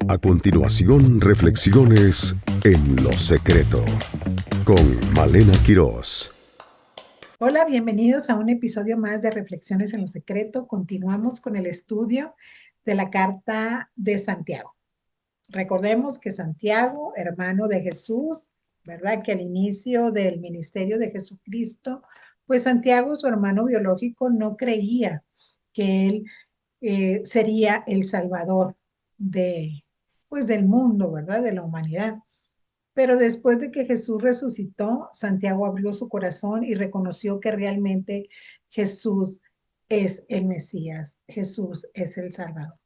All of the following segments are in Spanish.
A continuación, reflexiones en lo secreto con Malena Quirós. Hola, bienvenidos a un episodio más de Reflexiones en lo Secreto. Continuamos con el estudio de la carta de Santiago. Recordemos que Santiago, hermano de Jesús, ¿verdad? Que al inicio del ministerio de Jesucristo, pues Santiago, su hermano biológico, no creía que él sería el salvador de, pues, del mundo, ¿verdad? De la humanidad. Pero después de que Jesús resucitó, Santiago abrió su corazón y reconoció que realmente Jesús es el Mesías, Jesús es el Salvador.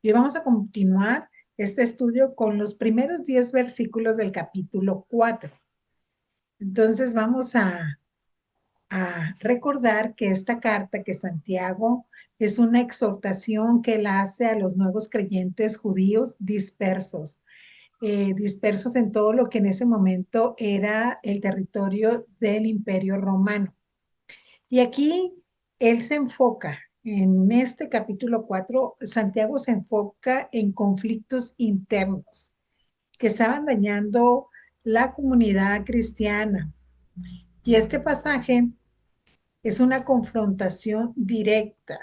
Y vamos a continuar este estudio con los primeros 10 versículos del capítulo 4. Entonces vamos a recordar que esta carta que Santiago es una exhortación que él hace a los nuevos creyentes judíos dispersos en todo lo que en ese momento era el territorio del Imperio Romano. Y aquí él se enfoca, en este capítulo 4, Santiago se enfoca en conflictos internos que estaban dañando la comunidad cristiana. Y este pasaje es una confrontación directa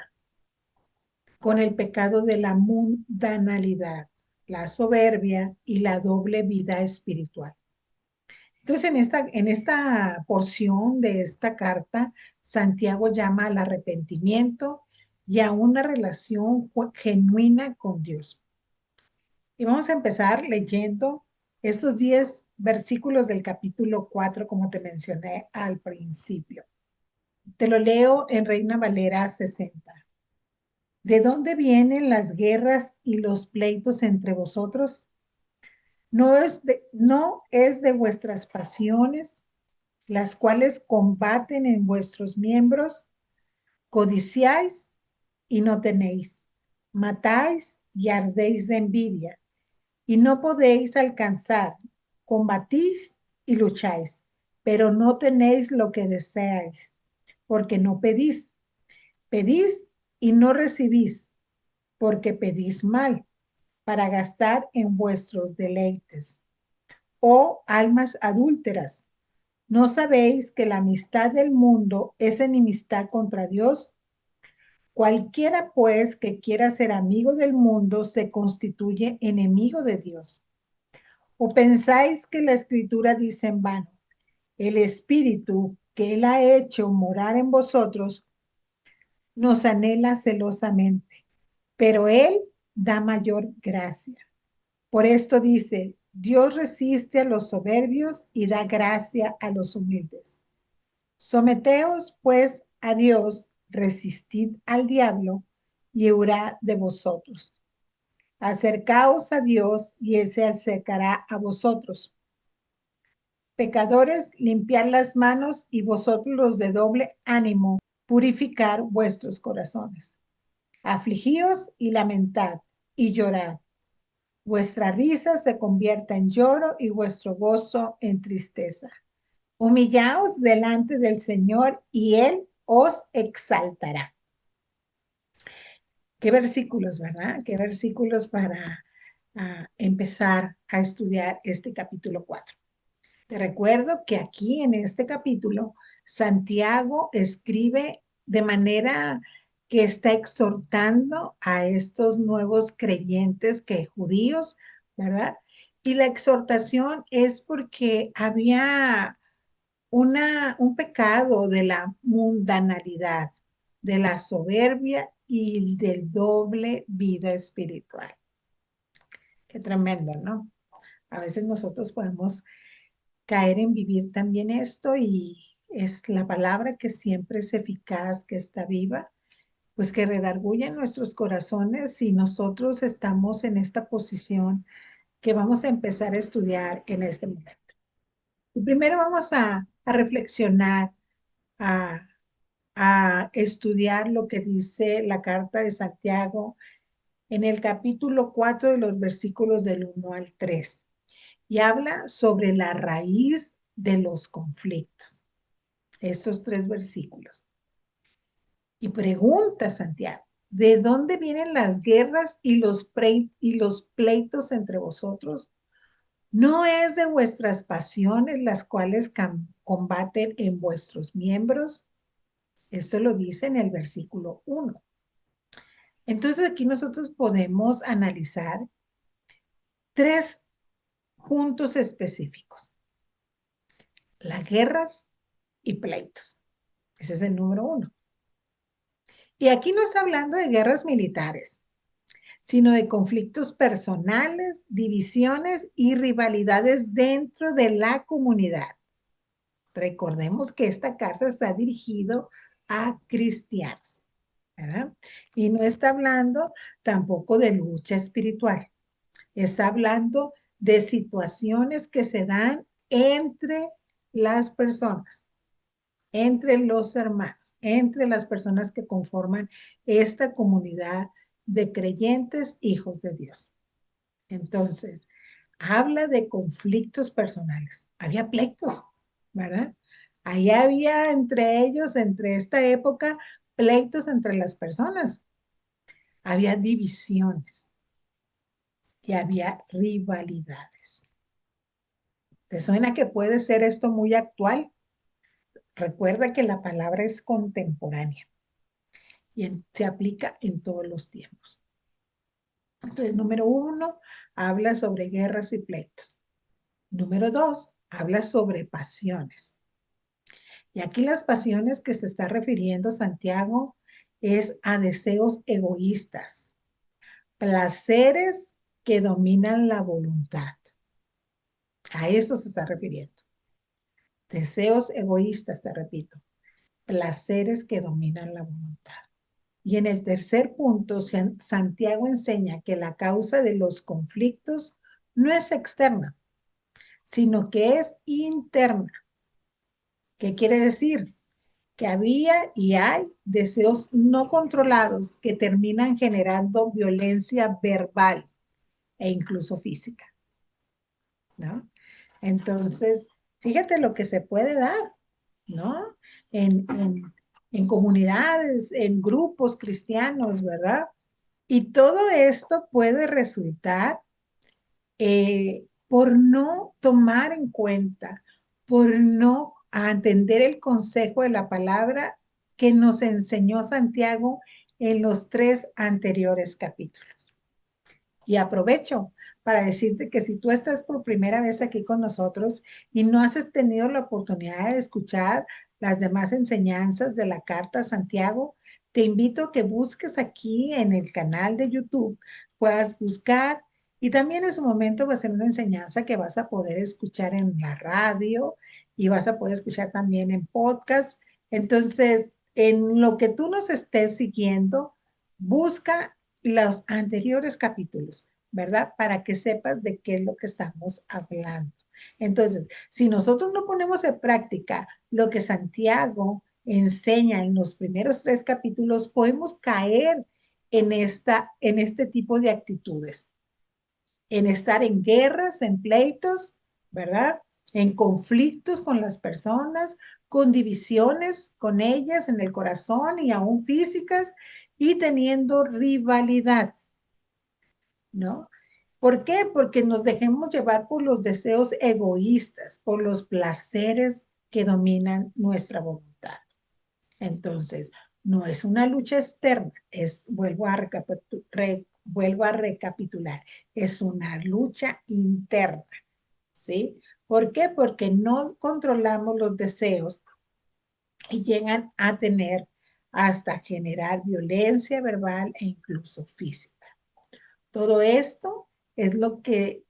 con el pecado de la mundanalidad, la soberbia y la doble vida espiritual. Entonces, en esta porción de esta carta, Santiago llama al arrepentimiento y a una relación genuina con Dios. Y vamos a empezar leyendo estos 10 versículos del capítulo 4, como te mencioné al principio. Te lo leo en Reina Valera 60. ¿De dónde vienen las guerras y los pleitos entre vosotros? ¿No es de vuestras pasiones, las cuales combaten en vuestros miembros? Codiciáis y no tenéis, matáis y ardéis de envidia, y no podéis alcanzar, combatís y lucháis, pero no tenéis lo que deseáis, porque no pedís. Pedís y no recibís, porque pedís mal, para gastar en vuestros deleites. Oh almas adúlteras, ¿no sabéis que la amistad del mundo es enemistad contra Dios? Cualquiera, pues, que quiera ser amigo del mundo se constituye enemigo de Dios. ¿O pensáis que la Escritura dice en vano, el Espíritu que Él ha hecho morar en vosotros nos anhela celosamente, pero Él da mayor gracia? Por esto dice, Dios resiste a los soberbios y da gracia a los humildes. Someteos pues a Dios, resistid al diablo y huirá de vosotros. Acercaos a Dios y Él se acercará a vosotros. Pecadores, limpiad las manos, y vosotros los de doble ánimo, purificar vuestros corazones. Afligíos y lamentad y llorad. Vuestra risa se convierta en lloro y vuestro gozo en tristeza. Humillaos delante del Señor y Él os exaltará. Qué versículos, ¿verdad? Qué versículos para empezar a estudiar este capítulo 4. Te recuerdo que aquí en este capítulo, Santiago escribe de manera que está exhortando a estos nuevos creyentes judíos, ¿verdad? Y la exhortación es porque había un pecado de la mundanalidad, de la soberbia y del doble vida espiritual. Qué tremendo, ¿no? A veces nosotros podemos caer en vivir también esto, y es la palabra que siempre es eficaz, que está viva, pues que redarguye en nuestros corazones si nosotros estamos en esta posición que vamos a empezar a estudiar en este momento. Y primero vamos a reflexionar, a, a estudiar lo que dice la carta de Santiago en el capítulo 4 de los versículos del 1 al 3. Y habla sobre la raíz de los conflictos. Esos 3 versículos. Y pregunta Santiago, ¿de dónde vienen las guerras y los pleitos entre vosotros? ¿No es de vuestras pasiones las cuales combaten en vuestros miembros? Esto lo dice en el versículo 1. Entonces aquí nosotros podemos analizar tres puntos específicos: las guerras y pleitos. Ese es el número 1. Y aquí no está hablando de guerras militares, sino de conflictos personales, divisiones y rivalidades dentro de la comunidad. Recordemos que esta carta está dirigido a cristianos, ¿verdad? Y no está hablando tampoco de lucha espiritual. Está hablando de situaciones que se dan entre las personas, entre los hermanos, entre las personas que conforman esta comunidad de creyentes hijos de Dios. Entonces, habla de conflictos personales. Había pleitos, ¿verdad? Ahí había entre ellos, entre esta época, pleitos entre las personas. Había divisiones y había rivalidades. ¿Te suena que puede ser esto muy actual? Recuerda que la palabra es contemporánea y se aplica en todos los tiempos. Entonces, número 1, habla sobre guerras y pleitos. Número 2, habla sobre pasiones. Y aquí las pasiones que se está refiriendo Santiago es a deseos egoístas, placeres que dominan la voluntad. A eso se está refiriendo. Deseos egoístas, te repito, placeres que dominan la voluntad. Y en el tercer punto, Santiago enseña que la causa de los conflictos no es externa, sino que es interna. ¿Qué quiere decir? Que había y hay deseos no controlados que terminan generando violencia verbal e incluso física, ¿no? Entonces, fíjate lo que se puede dar, ¿no? En, en, en comunidades, en grupos cristianos, ¿verdad? Y todo esto puede resultar por no tomar en cuenta, por no entender el consejo de la palabra que nos enseñó Santiago en los 3 anteriores capítulos. Y aprovecho para decirte que si tú estás por primera vez aquí con nosotros y no has tenido la oportunidad de escuchar las demás enseñanzas de la carta a Santiago, te invito a que busques aquí en el canal de YouTube, puedas buscar, y también en su momento va a ser una enseñanza que vas a poder escuchar en la radio y vas a poder escuchar también en podcast. Entonces, en lo que tú nos estés siguiendo, busca los anteriores capítulos, ¿verdad? Para que sepas de qué es lo que estamos hablando. Entonces, si nosotros no ponemos en práctica lo que Santiago enseña en los primeros 3 capítulos, podemos caer en este tipo de actitudes, en estar en guerras, en pleitos, ¿verdad? En conflictos con las personas, con divisiones con ellas en el corazón y aún físicas, y teniendo rivalidad, ¿no? ¿Por qué? Porque nos dejemos llevar por los deseos egoístas, por los placeres que dominan nuestra voluntad. Entonces, no es una lucha externa, vuelvo a recapitular, es una lucha interna, ¿sí? ¿Por qué? Porque no controlamos los deseos y llegan a tener hasta generar violencia verbal e incluso física. Todo esto es lo que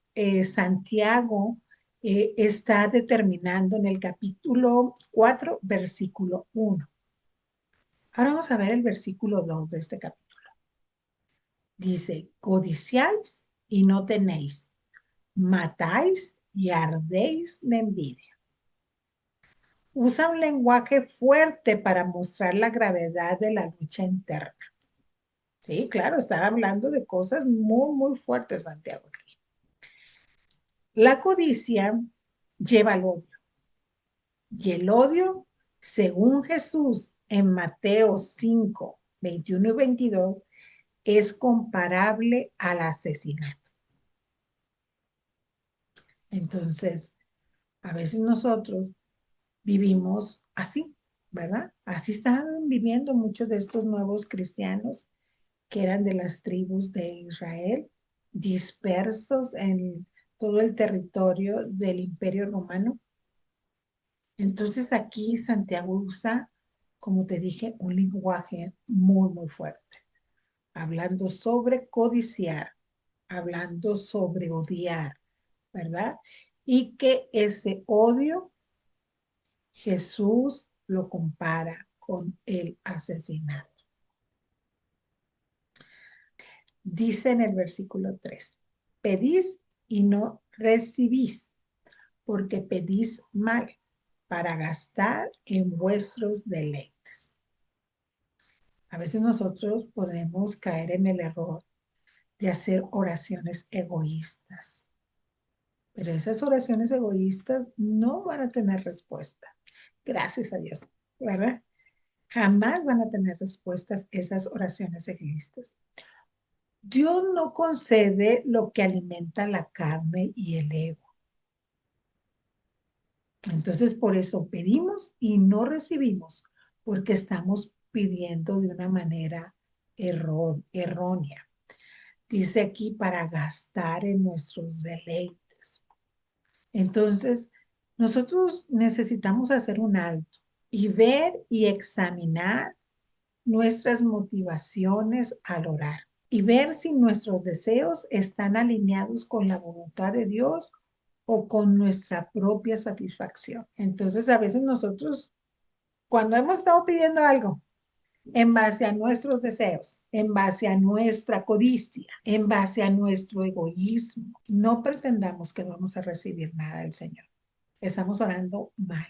Santiago está determinando en el capítulo 4, versículo 1. Ahora vamos a ver el versículo 2 de este capítulo. Dice, codiciáis y no tenéis, matáis y ardéis de envidia. Usa un lenguaje fuerte para mostrar la gravedad de la lucha interna. Sí, claro, está hablando de cosas muy, muy fuertes, Santiago. La codicia lleva al odio. Y el odio, según Jesús en Mateo 5, 21 y 22, es comparable al asesinato. Entonces, a veces nosotros vivimos así, ¿verdad? Así estaban viviendo muchos de estos nuevos cristianos que eran de las tribus de Israel, dispersos en todo el territorio del Imperio Romano. Entonces aquí Santiago usa, como te dije, un lenguaje muy, muy fuerte, hablando sobre codiciar, hablando sobre odiar, ¿verdad? Y que ese odio Jesús lo compara con el asesinato. Dice en el versículo 3, pedís y no recibís, porque pedís mal para gastar en vuestros deleites. A veces nosotros podemos caer en el error de hacer oraciones egoístas, pero esas oraciones egoístas no van a tener respuesta. Gracias a Dios, ¿verdad? Jamás van a tener respuestas esas oraciones egoístas. Dios no concede lo que alimenta la carne y el ego. Entonces, por eso pedimos y no recibimos, porque estamos pidiendo de una manera errónea. Dice aquí para gastar en nuestros deleites. Entonces, nosotros necesitamos hacer un alto y ver y examinar nuestras motivaciones al orar y ver si nuestros deseos están alineados con la voluntad de Dios o con nuestra propia satisfacción. Entonces, a veces nosotros, cuando hemos estado pidiendo algo, en base a nuestros deseos, en base a nuestra codicia, en base a nuestro egoísmo, no pretendamos que vamos a recibir nada del Señor. Estamos orando mal.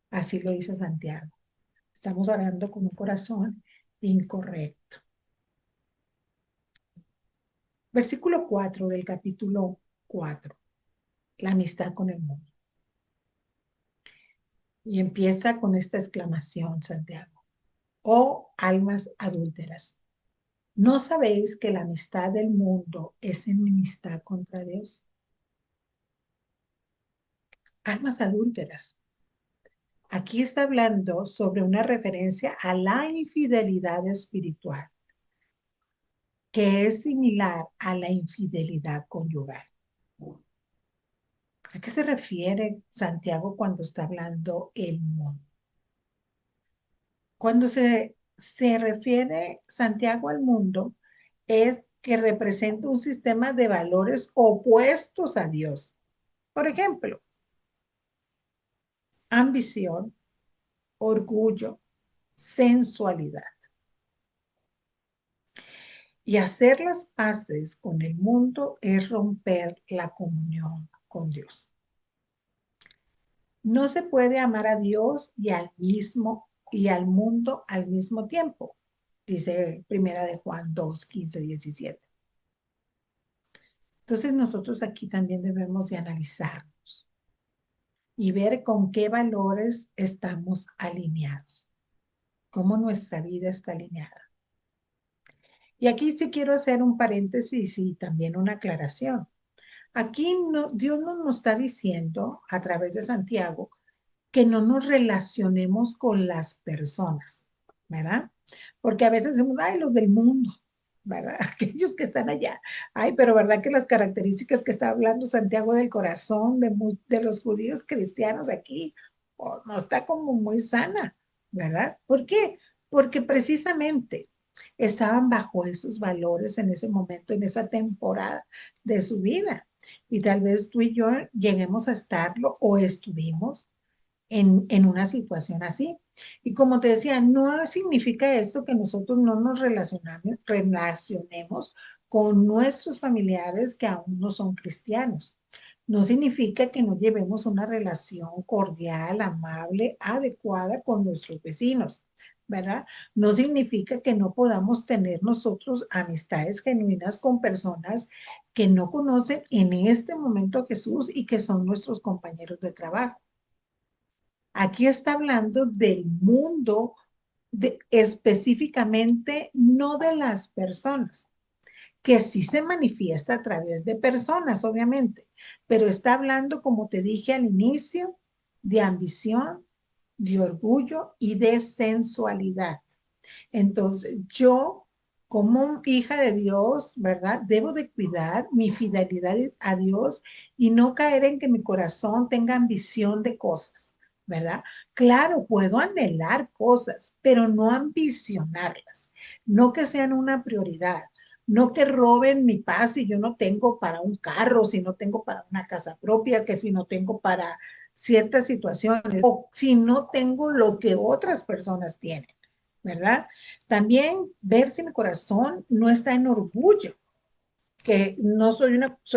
Así lo dice Santiago. Estamos orando con un corazón incorrecto. Versículo 4 del capítulo 4. La amistad con el mundo. Y empieza con esta exclamación, Santiago. Oh, almas adúlteras, ¿no sabéis que la amistad del mundo es enemistad contra Dios? Almas adúlteras. Aquí está hablando sobre una referencia a la infidelidad espiritual, que es similar a la infidelidad conyugal. ¿A qué se refiere Santiago cuando está hablando el mundo? Cuando se refiere Santiago al mundo, es que representa un sistema de valores opuestos a Dios. Por ejemplo, ambición, orgullo, sensualidad. Y hacer las paces con el mundo es romper la comunión con Dios. No se puede amar a Dios y al mundo al mismo tiempo, dice Primera de Juan 2, 15, 17. Entonces nosotros aquí también debemos de analizarnos y ver con qué valores estamos alineados, cómo nuestra vida está alineada. Y aquí sí quiero hacer un paréntesis y también una aclaración. Aquí no, Dios no nos está diciendo a través de Santiago que no nos relacionemos con las personas, ¿verdad? Porque a veces decimos, ay, los del mundo, ¿verdad? Aquellos que están allá. Ay, pero ¿verdad que las características que está hablando Santiago del corazón de los judíos cristianos aquí no está como muy sana, ¿verdad? ¿Por qué? Porque precisamente estaban bajo esos valores en ese momento, en esa temporada de su vida. Y tal vez tú y yo lleguemos a estarlo o estuvimos en una situación así. Y como te decía, no significa esto que nosotros no nos relacionemos con nuestros familiares que aún no son cristianos. No significa que no llevemos una relación cordial, amable, adecuada con nuestros vecinos, ¿verdad? No significa que no podamos tener nosotros amistades genuinas con personas que no conocen en este momento a Jesús y que son nuestros compañeros de trabajo. Aquí está hablando del mundo específicamente no de las personas, que sí se manifiesta a través de personas, obviamente, pero está hablando, como te dije al inicio, de ambición, de orgullo y de sensualidad. Entonces, yo, como hija de Dios, ¿verdad? Debo de cuidar mi fidelidad a Dios y no caer en que mi corazón tenga ambición de cosas, ¿verdad? Claro, puedo anhelar cosas, pero no ambicionarlas, no que sean una prioridad. No que roben mi paz si yo no tengo para un carro, si no tengo para una casa propia, que si no tengo para ciertas situaciones, o si no tengo lo que otras personas tienen, ¿verdad? También ver si mi corazón no está en orgullo, que no soy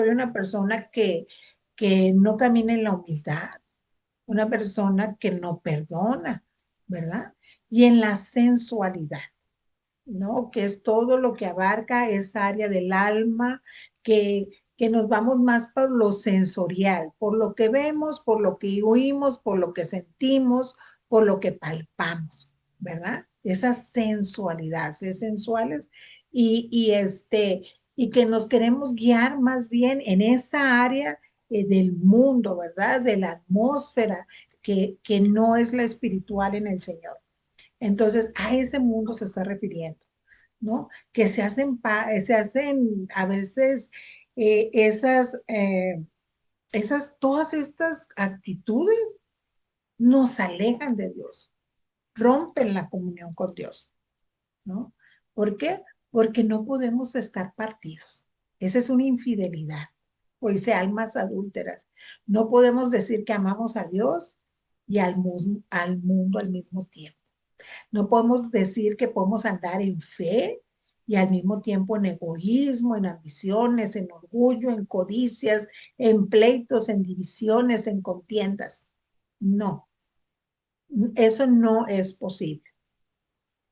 una persona que no camina en la humildad, una persona que no perdona, ¿verdad? Y en la sensualidad, ¿no? Que es todo lo que abarca esa área del alma, que, que nos vamos más por lo sensorial, por lo que vemos, por lo que oímos, por lo que sentimos, por lo que palpamos, ¿verdad? Esa sensualidad, ser sensuales y que nos queremos guiar más bien en esa área del mundo, ¿verdad? De la atmósfera que no es la espiritual en el Señor. Entonces, a ese mundo se está refiriendo, ¿no? Que se hacen a veces eh, esas, eh, todas estas actitudes nos alejan de Dios, rompen la comunión con Dios, ¿no? ¿Por qué? Porque no podemos estar partidos. Esa es una infidelidad. O dice almas adúlteras. No podemos decir que amamos a Dios y al mundo al mismo tiempo. No podemos decir que podemos andar en fe y al mismo tiempo en egoísmo, en ambiciones, en orgullo, en codicias, en pleitos, en divisiones, en contiendas. No, eso no es posible.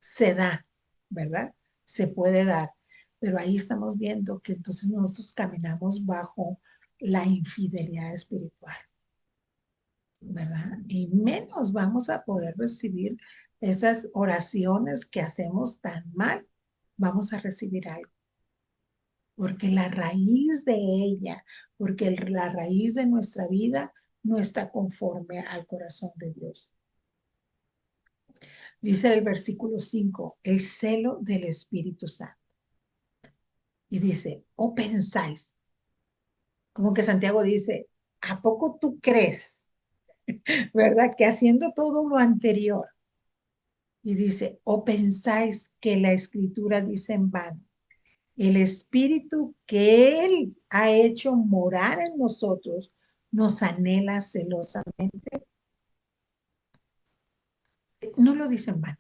Se da, ¿verdad? Se puede dar, pero ahí estamos viendo que entonces nosotros caminamos bajo la infidelidad espiritual, ¿verdad? Y menos vamos a poder recibir esas oraciones que hacemos tan mal, vamos a recibir algo, porque la raíz de ella, porque la raíz de nuestra vida no está conforme al corazón de Dios. Dice el versículo 5, el celo del Espíritu Santo. Y dice, o pensáis, como que Santiago dice, ¿a poco tú crees, verdad? Que haciendo todo lo anterior, y dice, o pensáis que la escritura dice en vano, el espíritu que Él ha hecho morar en nosotros nos anhela celosamente. No lo dice en vano.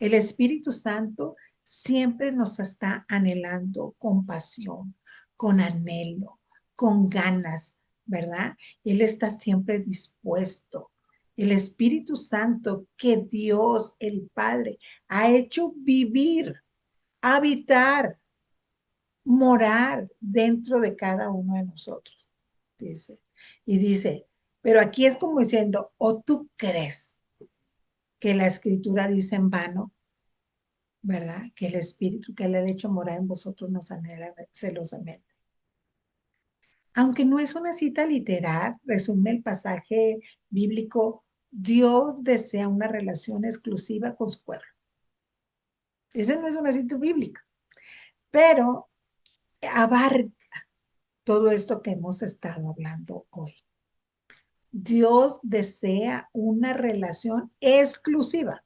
El Espíritu Santo siempre nos está anhelando con pasión, con anhelo, con ganas, ¿verdad? Él está siempre dispuesto. El Espíritu Santo que Dios, el Padre, ha hecho vivir, habitar, morar dentro de cada uno de nosotros, dice. Y dice, pero aquí es como diciendo, o tú crees que la escritura dice en vano, ¿verdad? Que el espíritu que le ha hecho morar en vosotros nos anhela celosamente. Aunque no es una cita literal, resume el pasaje bíblico, Dios desea una relación exclusiva con su pueblo. Esa no es una cita bíblica, pero abarca todo esto que hemos estado hablando hoy. Dios desea una relación exclusiva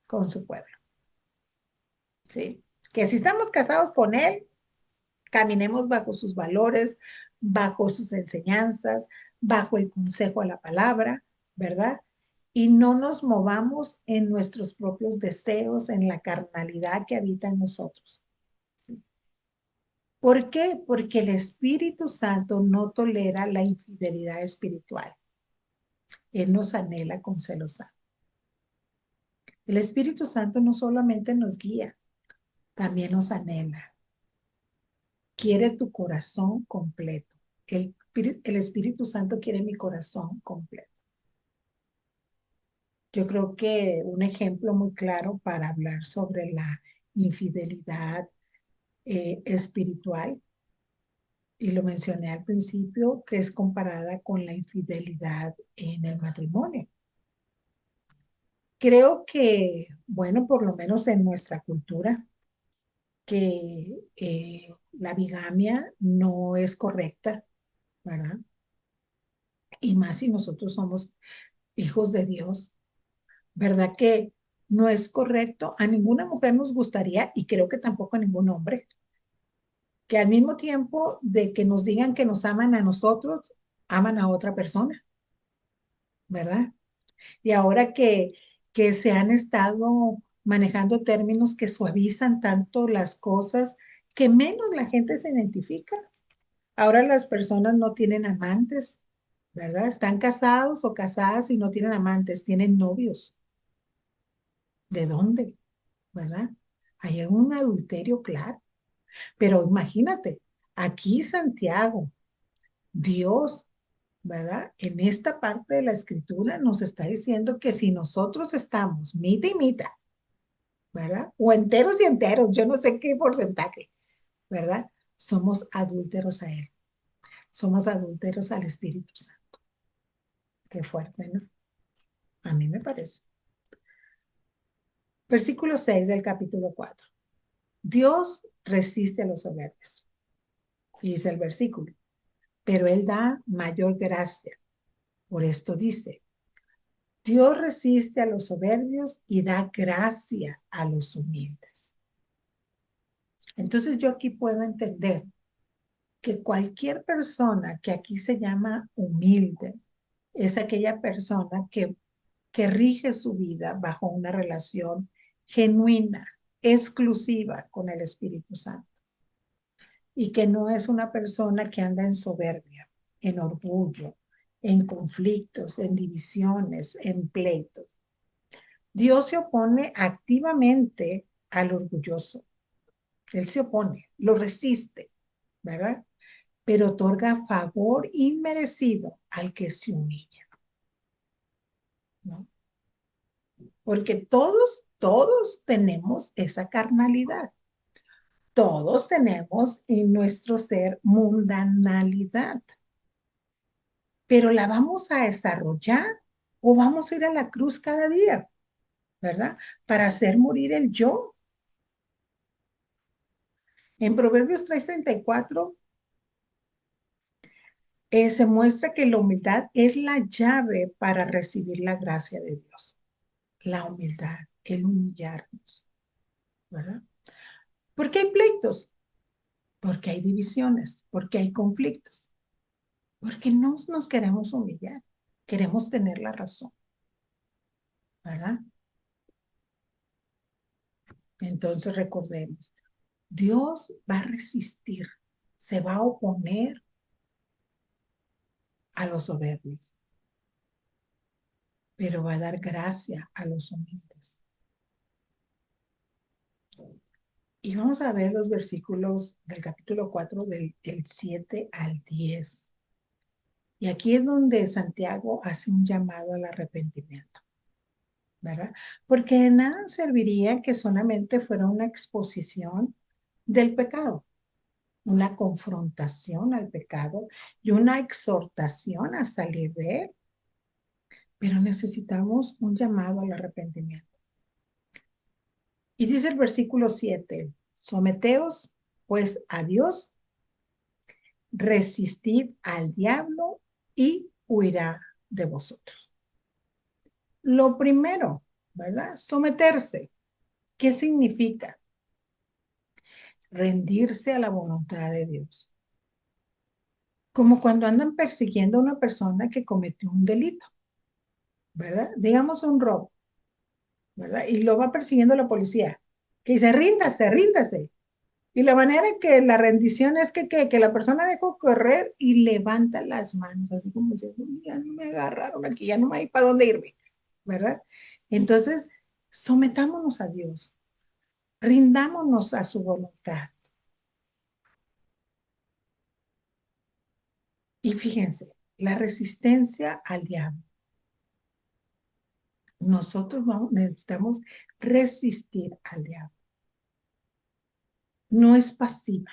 con su pueblo, ¿sí? Que si estamos casados con Él, caminemos bajo sus valores, bajo sus enseñanzas, bajo el consejo a la palabra, ¿verdad? Y no nos movamos en nuestros propios deseos, en la carnalidad que habita en nosotros. ¿Por qué? Porque el Espíritu Santo no tolera la infidelidad espiritual. Él nos anhela con celos santos. El Espíritu Santo no solamente nos guía, también nos anhela. Quiere tu corazón completo. El Espíritu Santo quiere mi corazón completo. Yo creo que un ejemplo muy claro para hablar sobre la infidelidad espiritual, y lo mencioné al principio, que es comparada con la infidelidad en el matrimonio. Creo que, bueno, por lo menos en nuestra cultura, que la bigamia no es correcta, ¿verdad? Y más si nosotros somos hijos de Dios, ¿verdad? Que no es correcto. A ninguna mujer nos gustaría, y creo que tampoco a ningún hombre, que al mismo tiempo de que nos digan que nos aman a nosotros, aman a otra persona, ¿verdad? Y ahora que se han estado manejando términos que suavizan tanto las cosas, que menos la gente se identifica. Ahora las personas no tienen amantes, ¿verdad? Están casados o casadas y no tienen amantes, tienen novios. ¿De dónde? ¿Verdad? Hay un adulterio claro. Pero imagínate, aquí Santiago, Dios, ¿verdad? En esta parte de la escritura nos está diciendo que si nosotros estamos mitad y mitad, ¿verdad? O enteros y enteros, yo no sé qué porcentaje, ¿verdad? Somos adúlteros a Él, somos adúlteros al Espíritu Santo. Qué fuerte, ¿no? A mí me parece. Versículo 6 del capítulo 4. Dios resiste a los soberbios. Y dice el versículo, pero Él da mayor gracia. Por esto dice, Dios resiste a los soberbios y da gracia a los humildes. Entonces yo aquí puedo entender que cualquier persona que aquí se llama humilde es aquella persona que rige su vida bajo una relación genuina, exclusiva con el Espíritu Santo y que no es una persona que anda en soberbia, en orgullo, en conflictos, en divisiones, en pleitos. Dios se opone activamente al orgulloso. Él se opone, lo resiste, ¿verdad? Pero otorga favor inmerecido al que se humilla, ¿no? Porque todos tenemos esa carnalidad. Todos tenemos en nuestro ser mundanalidad. Pero la vamos a desarrollar o vamos a ir a la cruz cada día, ¿verdad? Para hacer morir el yo. En Proverbios 3:34 se muestra que la humildad es la llave para recibir la gracia de Dios. La humildad, el humillarnos, ¿verdad? ¿Por qué hay pleitos? Porque hay divisiones, porque hay conflictos, porque no nos queremos humillar, queremos tener la razón, ¿verdad? Entonces recordemos, Dios va a resistir, se va a oponer a los soberbios, pero va a dar gracia a los humildes. Y vamos a ver los versículos del capítulo 4 del 7 al 10. Y aquí es donde Santiago hace un llamado al arrepentimiento, ¿verdad? Porque de nada serviría que solamente fuera una exposición del pecado, una confrontación al pecado y una exhortación a salir de él. Pero necesitamos un llamado al arrepentimiento. Y dice el versículo 7, someteos pues a Dios, resistid al diablo y huirá de vosotros. Lo primero, ¿verdad? Someterse. ¿Qué significa? Rendirse a la voluntad de Dios. Como cuando andan persiguiendo a una persona que cometió un delito, ¿verdad? Digamos un robo, ¿verdad? Y lo va persiguiendo la policía, que dice, ríndase, ríndase. Y la manera que la rendición es que la persona dejó correr y levanta las manos, así como diciendo, ya no me agarraron aquí, ya no hay para dónde irme, ¿verdad? Entonces, sometámonos a Dios, rindámonos a su voluntad. Y fíjense, la resistencia al diablo. nosotros necesitamos resistir al diablo. No es pasiva,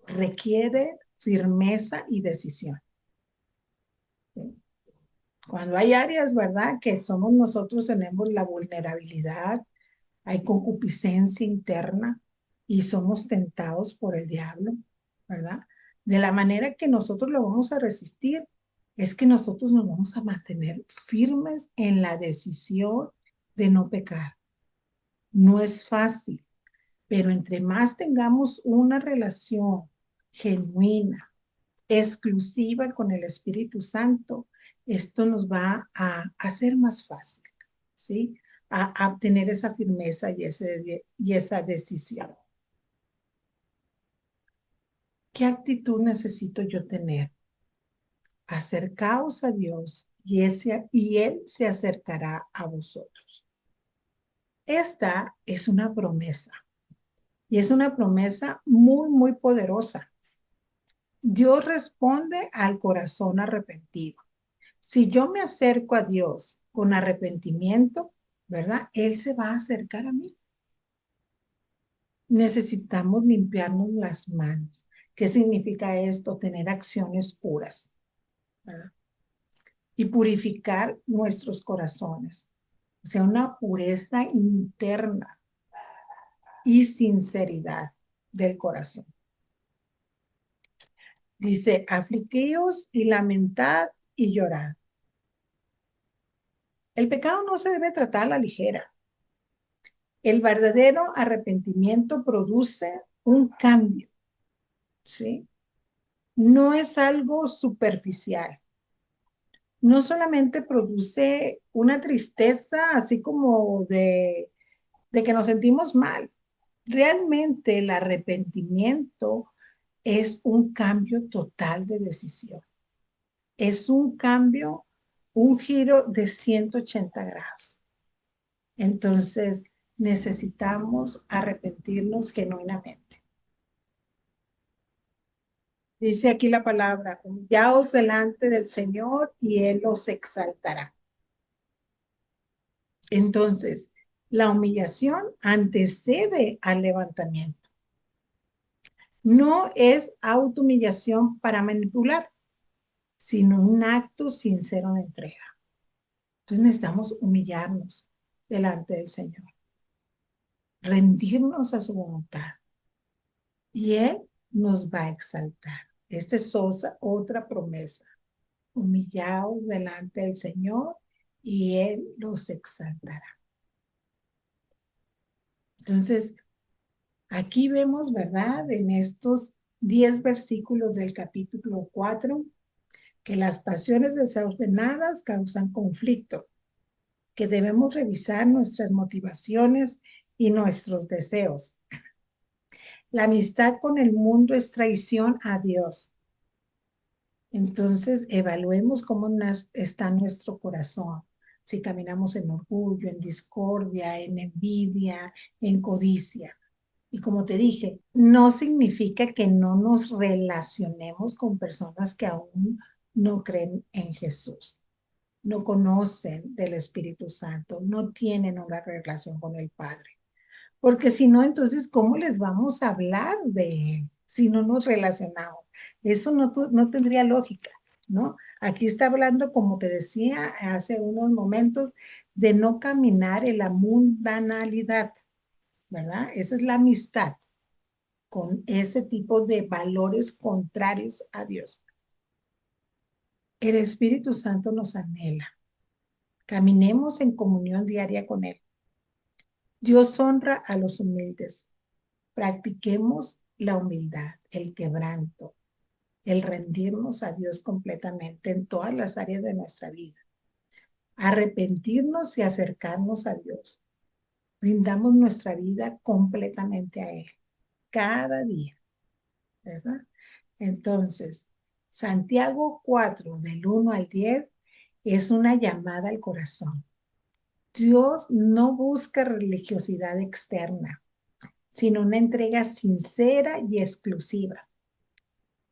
requiere firmeza y decisión. ¿Sí? Cuando hay áreas, ¿verdad?, que somos nosotros, tenemos la vulnerabilidad, hay concupiscencia interna y somos tentados por el diablo, ¿verdad? De la manera que nosotros lo vamos a resistir, es que nosotros nos vamos a mantener firmes en la decisión de no pecar. No es fácil, pero entre más tengamos una relación genuina, exclusiva con el Espíritu Santo, esto nos va a hacer más fácil, ¿sí? A tener esa firmeza y esa decisión. ¿Qué actitud necesito yo tener? Acercaos a Dios y Él se acercará a vosotros. Esta es una promesa y es una promesa muy, muy poderosa. Dios responde al corazón arrepentido. Si yo me acerco a Dios con arrepentimiento, ¿verdad? Él se va a acercar a mí. Necesitamos limpiarnos las manos. ¿Qué significa esto? Tener acciones puras, ¿verdad? Y purificar nuestros corazones. O sea, una pureza interna y sinceridad del corazón. Dice, afliquíos y lamentad y llorad. El pecado no se debe tratar a la ligera. El verdadero arrepentimiento produce un cambio, ¿sí? No es algo superficial. No solamente produce una tristeza así como de que nos sentimos mal. Realmente el arrepentimiento es un cambio total de decisión. Es un cambio, un giro de 180 grados. Entonces, necesitamos arrepentirnos genuinamente. Dice aquí la palabra, humillaos delante del Señor y Él os exaltará. Entonces, la humillación antecede al levantamiento. No es autohumillación para manipular, sino un acto sincero de entrega. Entonces necesitamos humillarnos delante del Señor, rendirnos a su voluntad y Él nos va a exaltar. Esta es otra promesa. Humillaos delante del Señor y Él los exaltará. Entonces, aquí vemos, ¿verdad?, en estos 10 versículos del capítulo 4, que las pasiones desordenadas causan conflicto, que debemos revisar nuestras motivaciones y nuestros deseos. La amistad con el mundo es traición a Dios. Entonces, evaluemos cómo está nuestro corazón. Si caminamos en orgullo, en discordia, en envidia, en codicia. Y como te dije, no significa que no nos relacionemos con personas que aún no creen en Jesús, no conocen del Espíritu Santo, no tienen una relación con el Padre. Porque si no, entonces, ¿cómo les vamos a hablar de Él si no nos relacionamos? Eso no tendría lógica, ¿no? Aquí está hablando, como te decía hace unos momentos, de no caminar en la mundanalidad, ¿verdad? Esa es la amistad con ese tipo de valores contrarios a Dios. El Espíritu Santo nos anhela. Caminemos en comunión diaria con Él. Dios honra a los humildes. Practiquemos la humildad, el quebranto, el rendirnos a Dios completamente en todas las áreas de nuestra vida. Arrepentirnos y acercarnos a Dios. Brindamos nuestra vida completamente a Él, cada día, ¿verdad? Entonces, Santiago 4, del 1 al 10, es una llamada al corazón. Dios no busca religiosidad externa, sino una entrega sincera y exclusiva.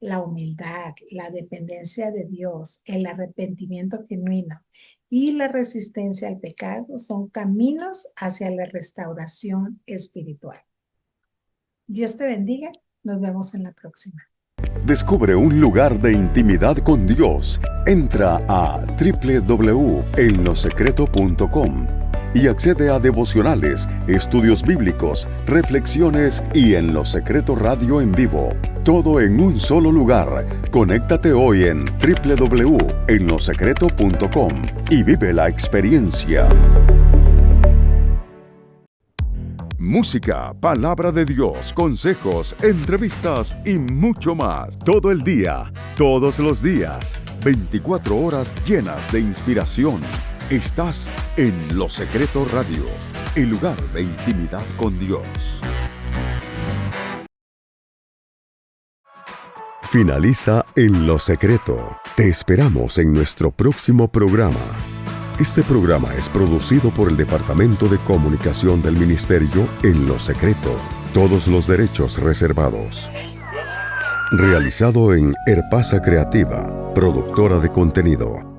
La humildad, la dependencia de Dios, el arrepentimiento genuino y la resistencia al pecado son caminos hacia la restauración espiritual. Dios te bendiga. Nos vemos en la próxima. Descubre un lugar de intimidad con Dios. Entra a www.enlosecreto.com y accede a devocionales, estudios bíblicos, reflexiones y En Lo Secreto Radio en vivo. Todo en un solo lugar. Conéctate hoy en www.enlosecreto.com y vive la experiencia. Música, palabra de Dios, consejos, entrevistas y mucho más. Todo el día, todos los días, 24 horas llenas de inspiración. Estás en Lo Secreto Radio, el lugar de intimidad con Dios. Finaliza En Lo Secreto. Te esperamos en nuestro próximo programa. Este programa es producido por el Departamento de Comunicación del Ministerio En Lo Secreto. Todos los derechos reservados. Realizado en Herpasa Creativa, productora de contenido.